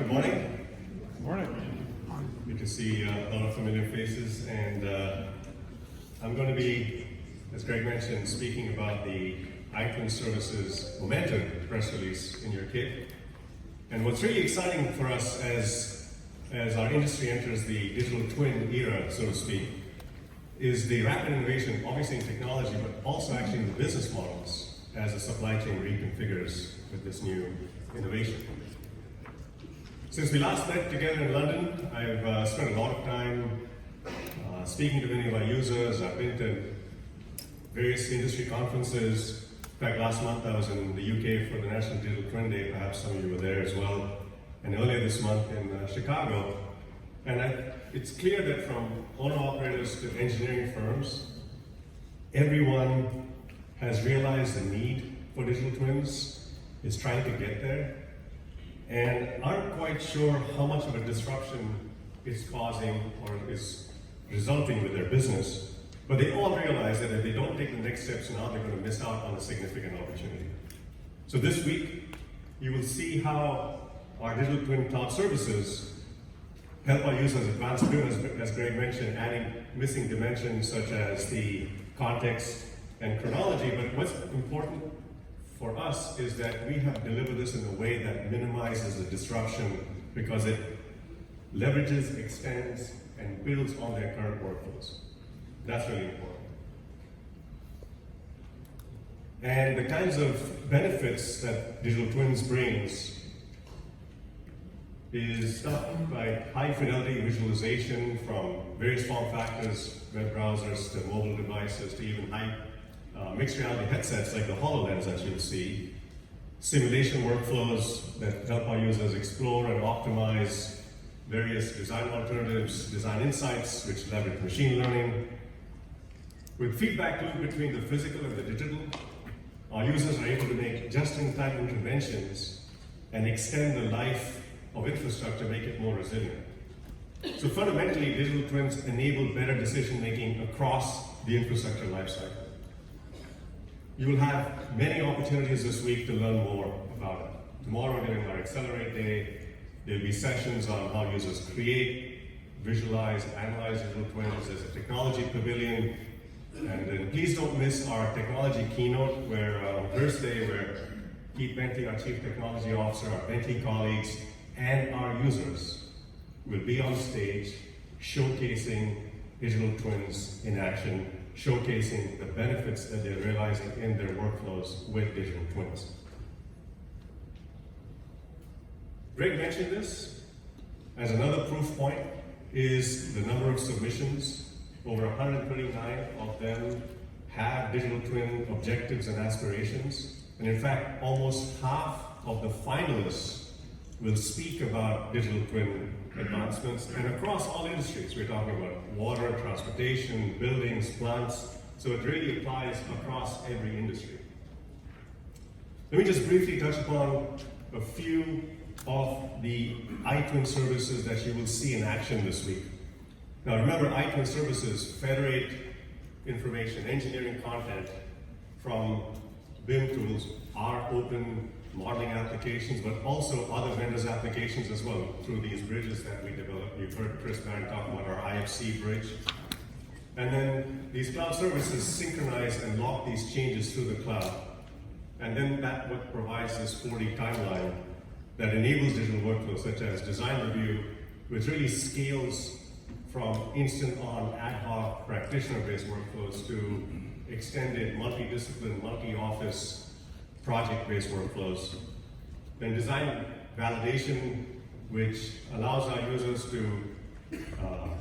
Good morning. Good morning. Good to see a lot of familiar faces, and I'm going to be, as Greg mentioned, speaking about the YII20 Services Momentum press release in your kit. And what's really exciting for us as our industry enters the digital twin era, so to speak, is the rapid innovation, obviously in technology, but also actually in the business models as the supply chain reconfigures with this new innovation. Since we last met together in London, I've spent a lot of time speaking to many of our users. I've been to various industry conferences. In fact, last month I was in the UK for the National Digital Twin Day. Perhaps some of you were there as well. And earlier this month in Chicago. And it's clear that from owner-operators to engineering firms, everyone has realized the need for digital twins, is trying to get there, and aren't quite sure how much of a disruption it's causing or is resulting with their business. But they all realize that if they don't take the next steps now, they're going to miss out on a significant opportunity. So this week, you will see how our digital twin cloud services help our users advance twin, as Greg mentioned, adding missing dimensions such as the context and chronology. But what's important for us is that we have delivered this in a way that minimizes the disruption because it leverages, extends, and builds on their current workflows. That's really important. And the kinds of benefits that digital twins brings is stuff like high fidelity visualization from various form factors, web browsers to mobile devices to even high mixed reality headsets like the HoloLens that you'll see, simulation workflows that help our users explore and optimize various design alternatives, design insights which leverage machine learning. With feedback loop between the physical and the digital, our users are able to make just-in-time interventions and extend the life of infrastructure, make it more resilient. So fundamentally, digital twins enable better decision-making across the infrastructure lifecycle. You will have many opportunities this week to learn more about it. Tomorrow during our Accelerate Day, there'll be sessions on how users create, visualize, analyze digital twins. There's a technology pavilion. And then please don't miss our technology keynote where on Thursday, where Keith Bentley, our Chief Technology Officer, our Bentley colleagues, and our users will be on stage showcasing digital twins in action, showcasing the benefits that they're realizing in their workflows with digital twins. Greg mentioned this as another proof point is the number of submissions. Over 139 of them have digital twin objectives and aspirations. And in fact, almost half of the finalists will speak about digital twin advancements and across all industries. We're talking about water, transportation, buildings, plants. So it really applies across every industry. Let me just briefly touch upon a few of the YII20 services that you will see in action this week. Now remember, YII20 services federate information, engineering content from BIM tools, our open modeling applications, but also other vendors' applications as well through these bridges that we developed. You've heard Chris Barron talk about our IFC bridge. And then these cloud services synchronize and lock these changes through the cloud. And then that what provides this 4D timeline that enables digital workflows such as design review, which really scales from instant on ad hoc practitioner-based workflows to extended multidiscipline, multi-office project-based workflows. Then design validation, which allows our users to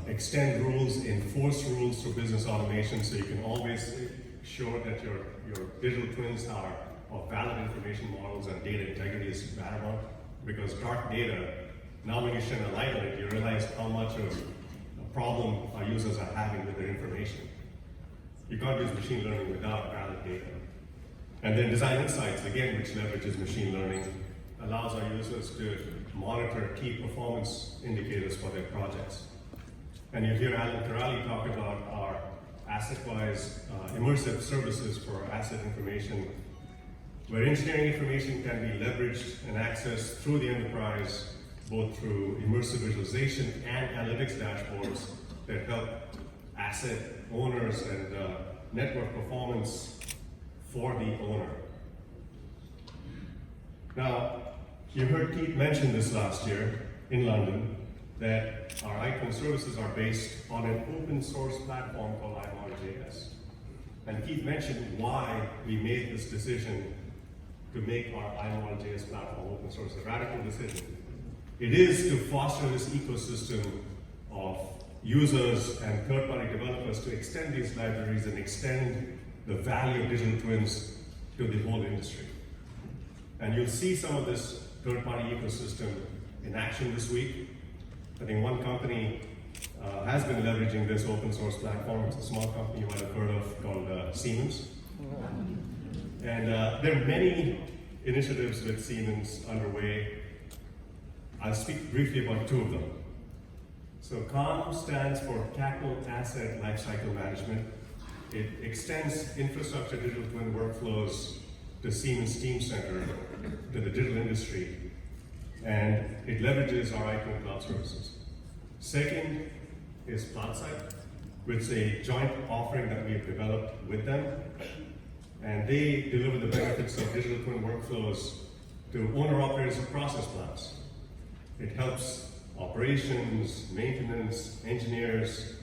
extend rules, enforce rules through business automation, so you can always ensure that your digital twins are of valid information models and data integrity is paramount. Because dark data, now when you shine a light on it, you realize how much of a problem our users are having with their information. You can't use machine learning without valid data. And then design insights, again, which leverages machine learning, allows our users to monitor key performance indicators for their projects. And you hear Alan Corrali talk about our asset-wise immersive services for asset information, where engineering information can be leveraged and accessed through the enterprise both through immersive visualization and analytics dashboards that help asset owners and network performance for the owner. Now, you heard Keith mention this last year in London, that our ICON services are based on an open source platform called INGENIO. And Keith mentioned why we made this decision to make our INGENIO platform open source, a radical decision. It is to foster this ecosystem of users and third-party developers to extend these libraries and extend the value of digital twins to the whole industry. And you'll see some of this third-party ecosystem in action this week. I think one company has been leveraging this open source platform. It's a small company you might have heard of called Siemens. And there are many initiatives with Siemens underway. I'll speak briefly about two of them. So CALM stands for Capital Asset Lifecycle Management. It extends infrastructure digital twin workflows to Siemens Teamcenter, to the digital industry, and it leverages our ICON cloud services. Second is PlantSight, which is a joint offering that we have developed with them, and they deliver the benefits of digital twin workflows to owner-operators of process plants. It helps operations, maintenance, engineers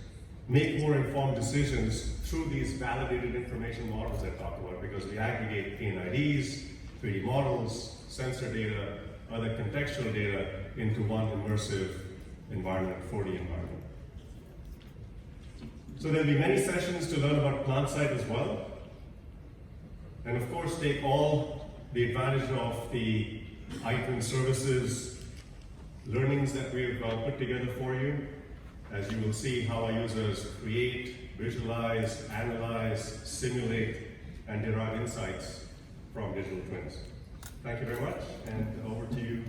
make more informed decisions through these validated information models I talked about, because we aggregate PNIDs, 3D models, sensor data, other contextual data into one immersive environment, 4D environment. So there'll be many sessions to learn about PlantSight as well. And of course, take all the advantage of the ICON services learnings that we've put together for you, as you will see how our users create, visualize, analyze, simulate, and derive insights from digital twins. Thank you very much, and over to you,